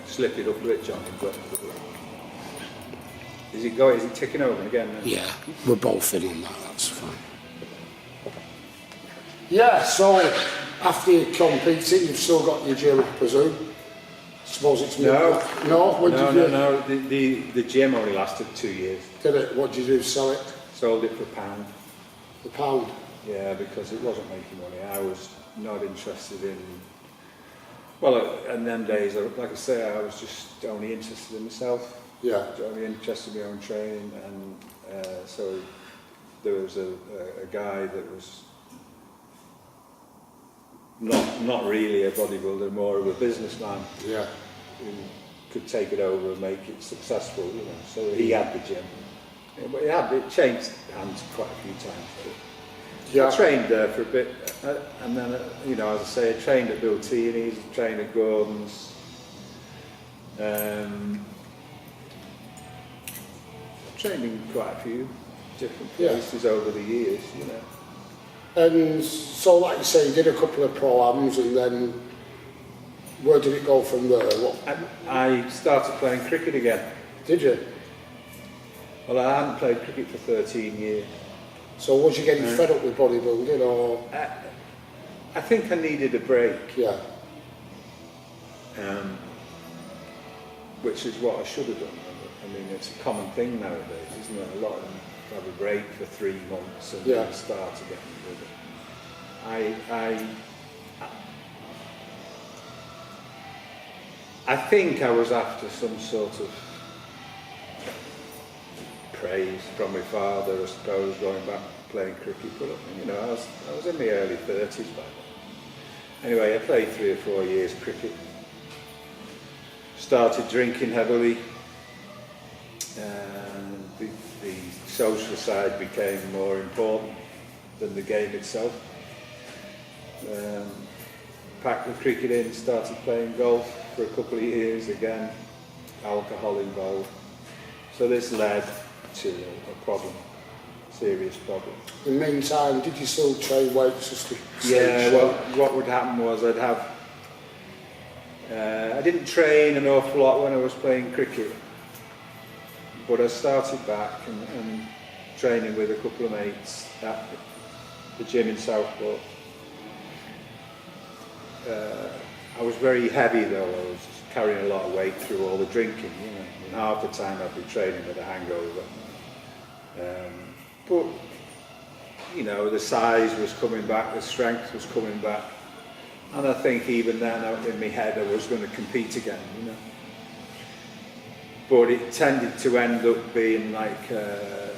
slip it up a bit, John. Is it going? Is it ticking over again? Then? Yeah, we're both in on that, that's fine. Yeah, so after you competing, you've still got your gym, I presume? Suppose it's No. What did you do? No. The gym only lasted 2 years. Did it? What did you do? Sell it? Sold it for £1. The pound? Yeah, because it wasn't making money. I was not interested in. Well, in them days, like I say, I was just only interested in myself. Yeah. Only interested in my own training, and so there was a guy that was not really a bodybuilder, more of a businessman. Yeah. Who could take it over and make it successful, you know. So he had the gym. But it changed hands quite a few times. Yeah. I trained there for a bit, and then, you know, as I say, I trained at Bill Tierney's, trained at Gordon's. Trained in quite a few different places over the years, you know. And so, like you say, you did a couple of pro-ams, and then where did it go from there? I started playing cricket again. Did you? Well, I hadn't played cricket for 13 years. So was you getting fed up with bodybuilding, or? I think I needed a break. Yeah. Which is what I should have done. I mean, it's a common thing nowadays, isn't it? A lot of them have a break for 3 months and then start again with it. I think I was after some sort of praise from my father, I suppose, going back playing cricket. But you know, I was in my early 30s by then. Anyway, I played 3 or 4 years cricket. Started drinking heavily. And the social side became more important than the game itself. Packed the cricket in, started playing golf for a couple of years again, alcohol involved. So this led to a problem, serious problem. In the meantime, did you still train weights just to well, what would happen was I'd have, I didn't train an awful lot when I was playing cricket, but I started back and training with a couple of mates at the gym in Southport. I was very heavy though, I was carrying a lot of weight through all the drinking, you know, and half the time I'd be training with a hangover. But, you know, the size was coming back, the strength was coming back, and I think even then in my head I was going to compete again, you know. But it tended to end up being like a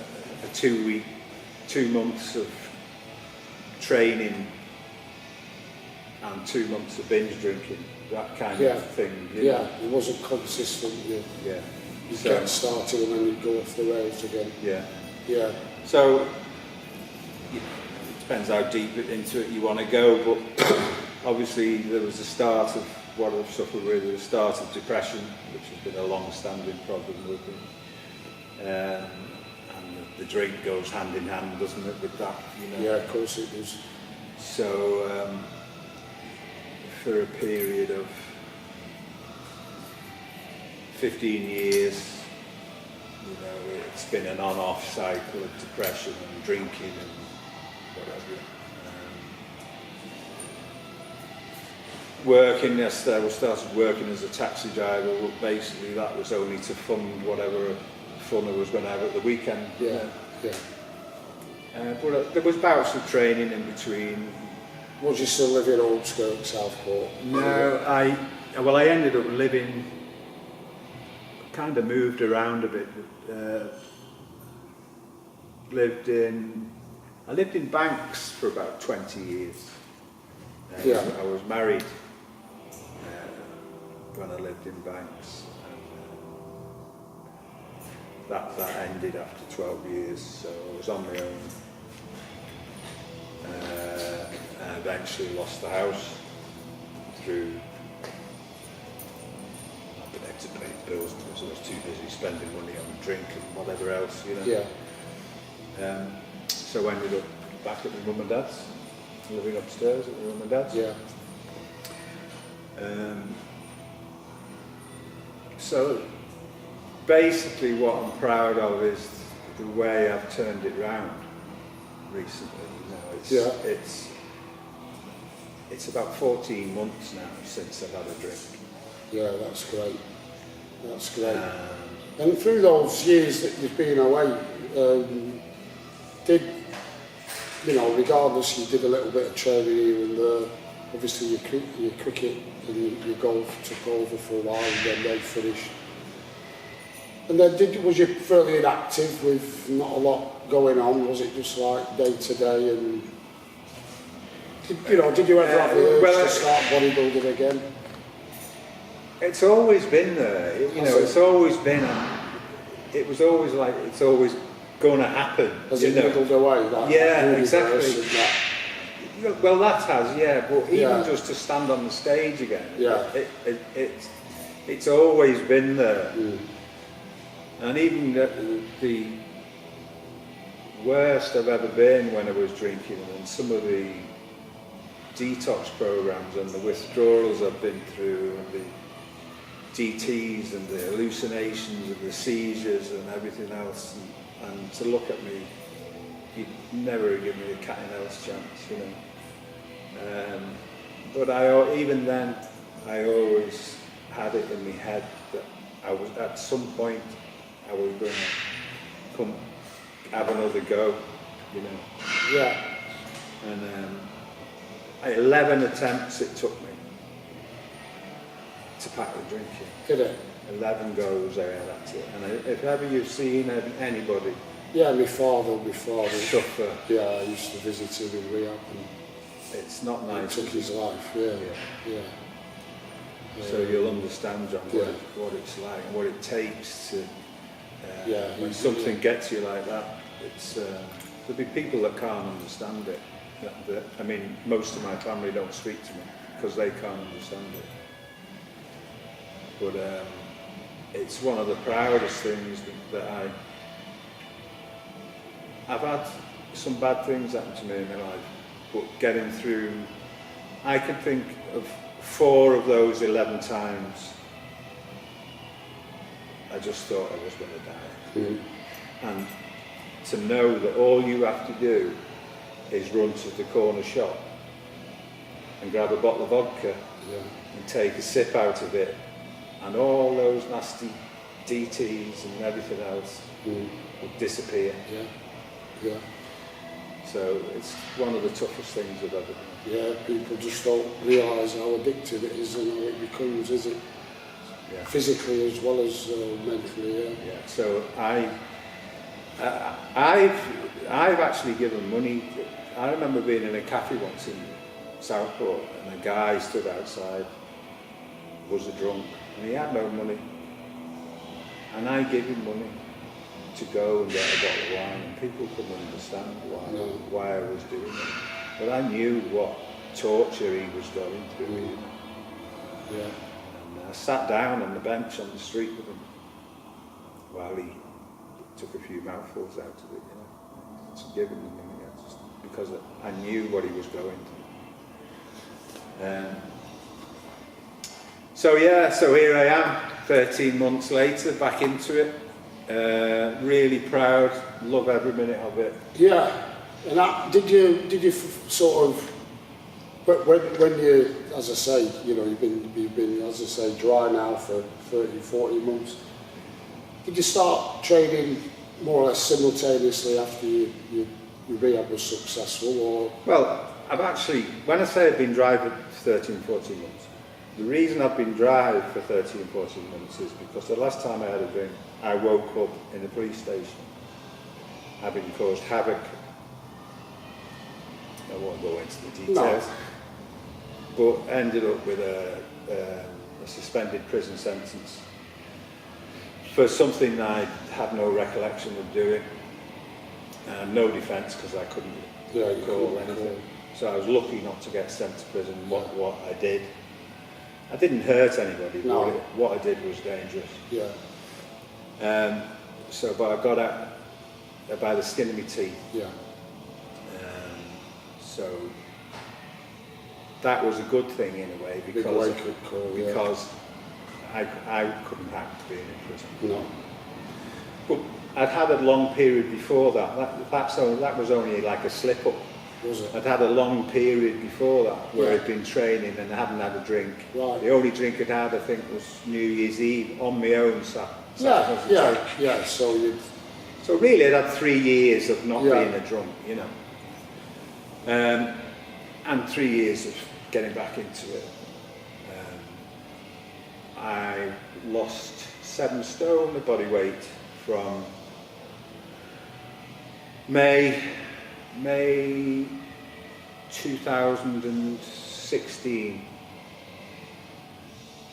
2 months of training and 2 months of binge drinking, that kind of thing. You know? It wasn't consistent. You'd get started and then you'd go off the rails again. Yeah. So it depends how deep into it you want to go, but obviously there was the start of what I've suffered with, the start of depression, which has been a long-standing problem with me. And the drink goes hand in hand, doesn't it, with that, you know? Yeah, of course it does. So for a period of 15 years, you know, it's been an on-off cycle of depression and drinking and whatever. I started working as a taxi driver, but basically that was only to fund whatever fun I was going to have at the weekend. But there was bouts of training in between. Was you still living in Oldskirk, Southport? No, I ended up living, kind of moved around a bit. I lived in Banks for about 20 years. I was married when I lived in Banks. And, that ended after 12 years, so I was on my own. I eventually lost the house through not being able to pay the bills because I was too busy spending money on drink and whatever else, you know. So I ended up back at my mum and dad's, living upstairs at my mum and dad's. So basically what I'm proud of is the way I've turned it round recently. You know, it's about 14 months now since I've had a drink. Yeah, that's great. That's great. And through those years that you've been away, did, you know, regardless, you did a little bit of training here and there. Obviously your cricket and your golf took over for a while and then they finished. And then was you fairly inactive with not a lot going on? Was it just like day to day? And did you ever have the urge to start bodybuilding again? It's always been there. It's always been. It was always like it's always going to happen. Has it nibbled away? Like Exactly. Well, that has, yeah. But even just to stand on the stage again, it's always been there. Mm. And even the worst I've ever been when I was drinking, and some of the detox programs and the withdrawals I've been through, and the DTs and the hallucinations and the seizures and everything else, and to look at me, you'd never give me a cat and mouse chance, you know. But even then, I always had it in my head that I was at some point I was going to come have another go, you know. Yeah. And 11 attempts it took me to pack the drinking. Did it? 11 goes, that's it. And if ever you've seen anybody my father suffer, yeah, I used to visit him in rehab and it's not nice. He took his life, yeah. So you'll understand, John, what it's like and what it takes to when something gets you like that. It's there'll be people that can't understand it. I mean, most of my family don't speak to me because they can't understand it. But it's one of the proudest things that I've had some bad things happen to me in my life, but getting through, I can think of 4 of those 11 times I just thought I was going to die. And to know that all you have to do is run to the corner shop and grab a bottle of vodka and take a sip out of it, and all those nasty DTs and everything else would disappear. Yeah. So it's one of the toughest things I've ever done. Yeah, people just don't realise how addictive it is and how it becomes, is it? Yeah. Physically as well as mentally, yeah. So I've actually given money. I remember being in a cafe once in Southport, and a guy stood outside, was a drunk, and he had no money. And I gave him money to go and get a bottle of wine, and people couldn't understand why I was doing it. But I knew what torture he was going through. You know? Yeah. And I sat down on the bench on the street with him while he took a few mouthfuls out of it, you know, to give him the money, just because I knew what he was going through. So here I am, 13 months later, back into it. Really proud, love every minute of it. Yeah, and that, did you sort of, when you, as I say, you know, you've been, as I say, dry now for 30, 40 months. Did you start training more or less simultaneously after your rehab was successful, or? Well, I've actually, when I say I've been dry for 13, 14 months, the reason I've been dry for 13, 14 months is because the last time I had a drink, I woke up in a police station, having caused havoc. I won't go into the details, but ended up with a suspended prison sentence for something I had no recollection of doing, and no defence because I couldn't recall anything. So I was lucky not to get sent to prison. What I did, I didn't hurt anybody, but what I did was dangerous. Yeah. But I got out by the skin of my teeth. Yeah. So that was a good thing in a way because I couldn't hack being in prison. No. But I'd had a long period before that. That was only like a slip up. Was it? I'd had a long period before that where Yeah. I'd been training and I hadn't had a drink. Right. The only drink I'd had, I think, was New Year's Eve on my own. Yeah. So you. So really, I'd had 3 years of not Yeah. being a drunk, you know, and 3 years of getting back into it. I lost 7 stone of body weight from May 2016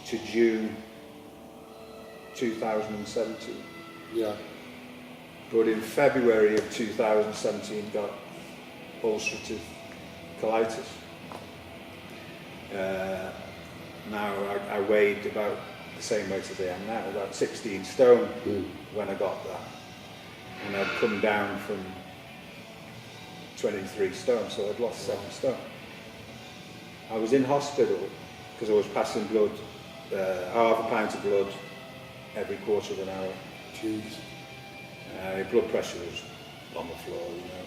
to June 2017. Yeah. But in February of 2017 got ulcerative colitis. Now I weighed about the same weight as I am now, about 16 stone when I got that. And I'd come down from 23 stone, so I'd lost 7 stone. I was in hospital because I was passing blood, half a pint of blood every quarter of an hour. Jeez. My blood pressure was on the floor, you know.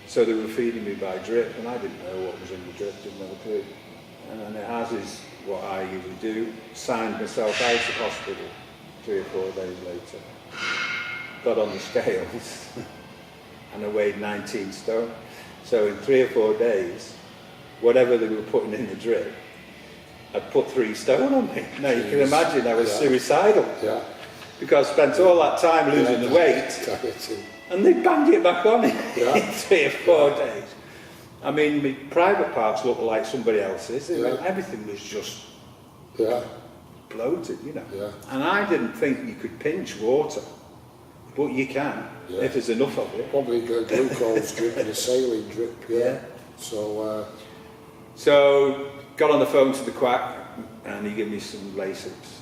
So they were feeding me by drip, and I didn't know what was in the drip, didn't have a clue. And as is what I usually do, signed myself out of hospital 3 or 4 days later. Got on the scales, and I weighed 19 stone. So in 3 or 4 days, whatever they were putting in the drip, I'd put 3 stone on me. Now you can imagine I was suicidal. Yeah. Because I spent all that time losing the weight, and they banged it back on in 3 or 4 days. I mean, my private parts looked like somebody else's. Everything was just bloated, you know. Yeah. And I didn't think you could pinch water, but you can if there's enough of it. Probably a glucose drip and a saline drip. Yeah. So. So got on the phone to the quack, and he gave me some Lasix.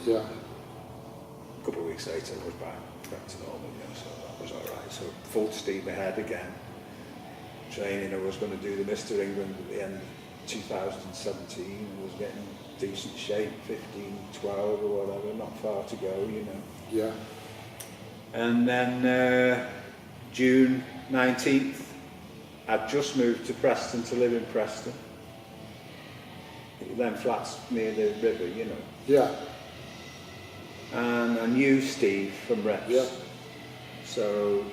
Yeah. A couple of weeks later, I was back to normal, you know, so that was all right. So full steam ahead again. Training, I was going to do the Mr. England at the end of 2017. I was getting decent shape, 15, 12 or whatever, not far to go, you know. Yeah. And then June 19th, I'd just moved to Preston to live in Preston. Then flats near the river, you know. Yeah. And I knew Steve from Reps. Yeah. So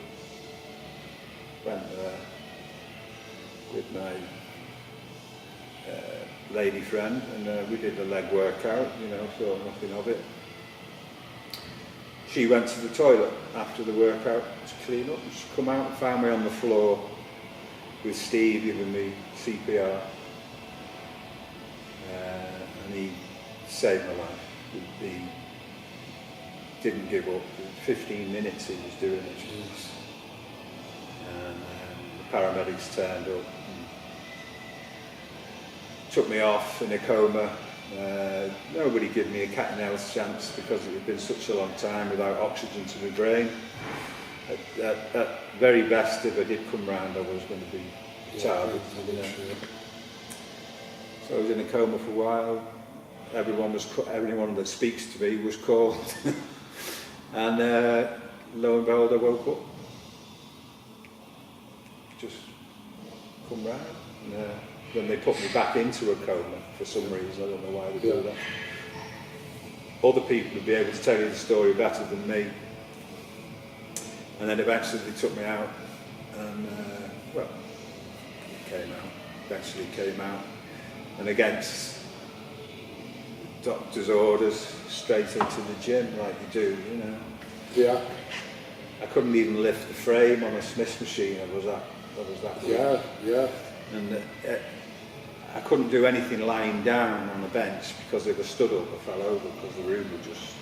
went there with my lady friend, and we did a leg workout, you know, thought nothing of it. She went to the toilet after the workout to clean up, and she come out and found me on the floor with Steve giving me CPR. And he saved my life. He didn't give up. 15 minutes he was doing it. And the paramedics turned up and took me off in a coma. Nobody gave me a cat and mouse chance because it had been such a long time without oxygen to my brain. At very best, if I did come round, I was going to be retarded. You know. So I was in a coma for a while. Everyone that speaks to me was called. And lo and behold, I woke up. Just come round. And, then they put me back into a coma for some reason. I don't know why they do that. Other people would be able to tell you the story better than me. And then eventually they took me out. And, well, it came out. Eventually came out. And against doctor's orders, straight into the gym like you do, you know. Yeah. I couldn't even lift the frame on a Smith machine. I was that weak. Yeah. And I couldn't do anything lying down on the bench because if I stood up, I fell over because the room would just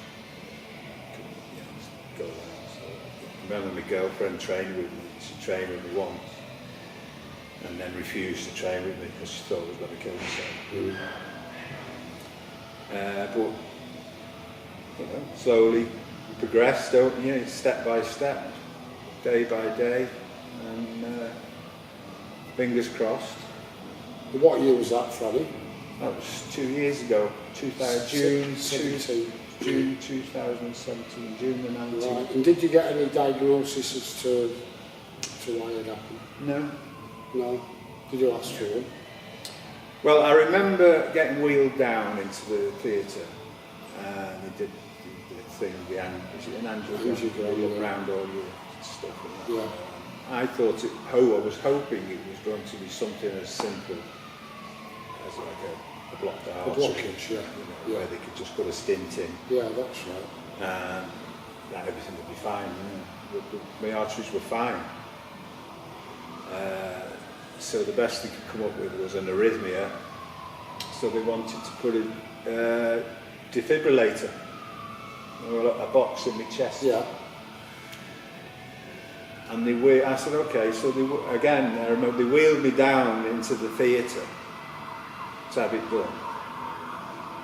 go down. So I remember my girlfriend training with me. She trained with me once, and then refused to train with me because she thought I was going to kill myself. But you know, slowly progressed, don't you? Step by step, day by day, and fingers crossed. What year was that, Freddie? That was 2 years ago, 2017, June 2017, June the 19th. Right. And did you get any diagnosis as to why it happened? No. No. Did you ask for one? Well, I remember getting wheeled down into the theatre, and they did the thing, is it an angiogram? Look around all your stuff. And that. Yeah. I thought I was hoping it was going to be something as simple as like a blocked artery. A blockage, yeah. Where they could just put a stint in. Yeah, that's right. And that everything would be fine. My arteries were fine. So the best they could come up with was an arrhythmia. So they wanted to put a defibrillator, or a box in my chest. Yeah. And I said, okay. So again, I remember they wheeled me down into the theatre to have it done.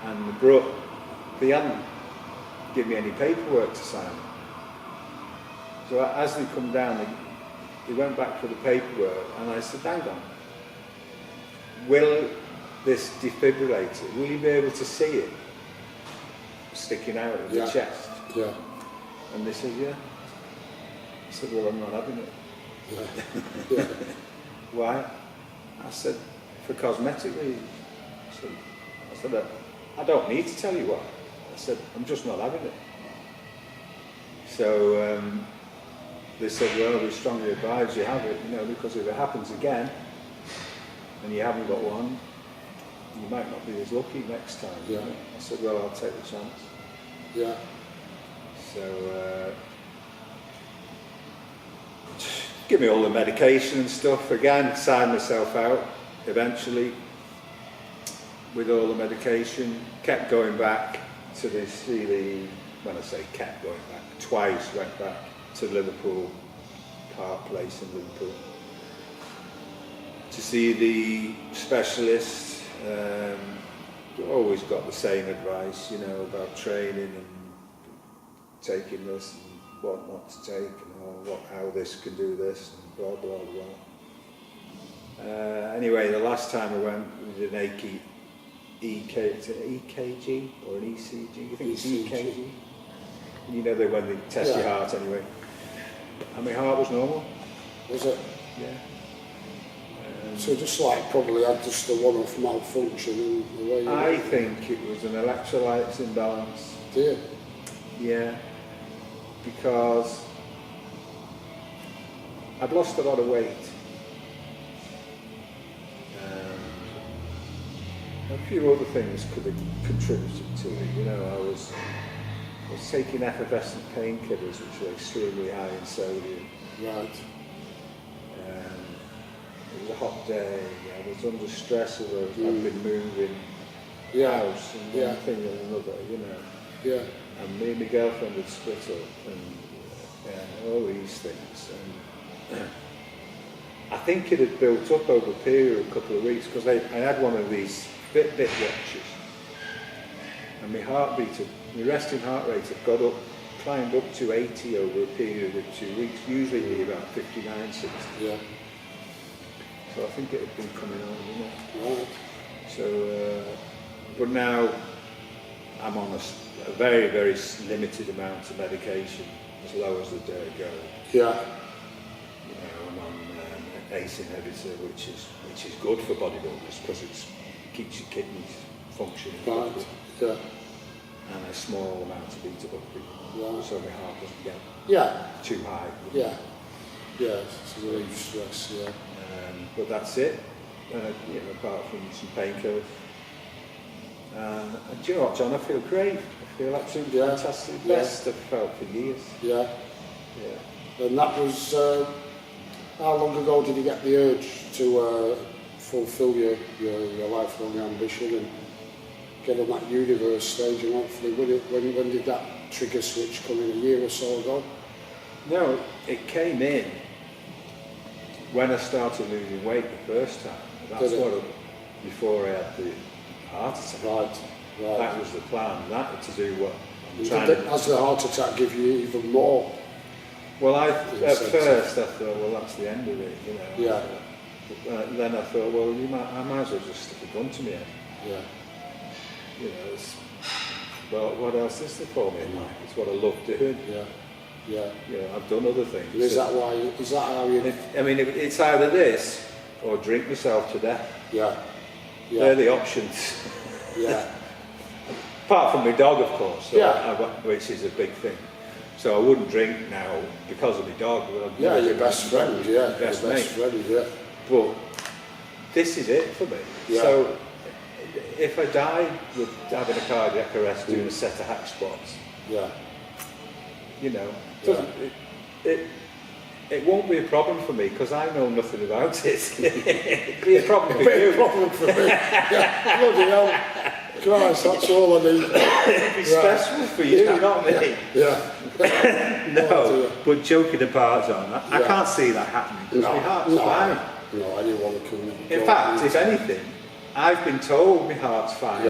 And they hadn't given me any paperwork to sign. So as they come down, they went back for the paperwork, and I said, hang on, will this defibrillator, will you be able to see it sticking out of the chest? Yeah. And they said, yeah. I said, well, I'm not having it. Yeah. Yeah. Why? I said, for cosmetic reasons. I said, I don't need to tell you why. I said, I'm just not having it. So they said, well, we strongly advise you have it, because if it happens again and you haven't got one, you might not be as lucky next time. Yeah. I said, well, I'll take the chance. Yeah. So give me all the medication and stuff. Again, signed myself out eventually with all the medication. Kept going back to when I say kept going back, twice went back to Liverpool, Park Place in Liverpool, to see the specialist. Always got the same advice, about training and taking this and what not to take and how this can do this and blah blah blah. Anyway, the last time I went, we did an EKG or an ECG. I think it's EKG. When they test your heart anyway. And my heart was normal. Was it? Yeah. So just like probably had just a one-off malfunction in the way you I think it was an electrolytes imbalance. Do you? Yeah. Because I'd lost a lot of weight. A few other things could have contributed to it. I was taking effervescent painkillers, which were extremely high in sodium. Right. It was a hot day. I was under stress as I'd been moving house and one thing and another. Yeah. And me and my girlfriend had split up and all these things. And I think it had built up over a period of a couple of weeks because I had one of these Fitbit watches, and my resting heart rate had climbed up to 80 over a period of 2 weeks, usually be about 59, 60. Yeah. So I think it had been coming on, Right. So, but now I'm on a very, very limited amount of medication, as low as the day goes. Yeah. I'm on an ACE inhibitor, which is good for bodybuilders because it keeps your kidneys functioning. Right. Yeah. And a small amount of beta-blockade, so my heart doesn't get too high. Yeah. Yeah. It's a relief stress. Yeah. But that's it. Apart from some painkillers. And do you know what, John? I feel great. I feel absolutely fantastic. Best I've felt for years. Yeah. Yeah. And that was how long ago did you get the urge to fulfil your lifelong ambition and get on that universe stage? And hopefully, when did that trigger switch come in? A year or so ago? No, it came in when I started losing weight the first time. That's before I had the heart attack. Right. That was the plan. That was to do what I'm trying to. Has the heart attack give you even more? Well, at first I thought, well, that's the end of it, Yeah. Then I thought, well, I might as well just stick a gun to me head. Yeah. You know, well, what else is there for me in life? It's what I love doing. Yeah. Yeah. You know, I've done other things. And is that how you... I mean, it's either this or drink myself to death. Yeah. Yeah. They're the options. Yeah. Apart from my dog, of course, so Yeah. which is a big thing. So I wouldn't drink now because of my dog. Yeah, your best friend, yeah. Best your best friend, yeah. But this is it for me. Yeah. So if I die with having a cardiac arrest doing a set of hack squats, Yeah. you know, Yeah. it won't be a problem for me because I know nothing about it. It'd be a problem for Big you. problem for me. Yeah. Bloody hell. Christ, that's all I need. It'd be stressful for you, not me. Yeah. No, but joking apart, John, I Yeah. can't see that happening because my heart's fine. No, anyone can... In fact, if anything, I've been told my heart's fine.